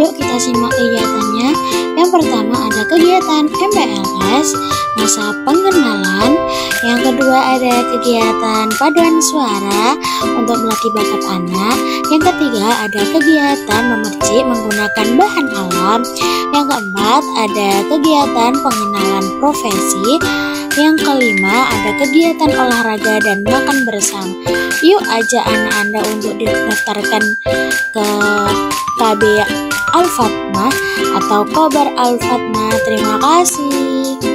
Yuk kita simak kegiatannya. Yang pertama ada kegiatan MPLS, masa pengenalan. Yang kedua ada kegiatan paduan suara untuk melatih bakat anak. Yang ketiga ada kegiatan memercik menggunakan bahan alam. Yang keempat ada kegiatan pengenalan profesi. Yang kelima ada kegiatan olahraga dan makan bersama. Yuk ajak anak Anda untuk didaftarkan ke KB Al-Fatmah atau Kobar Al-Fatmah. Terima kasih.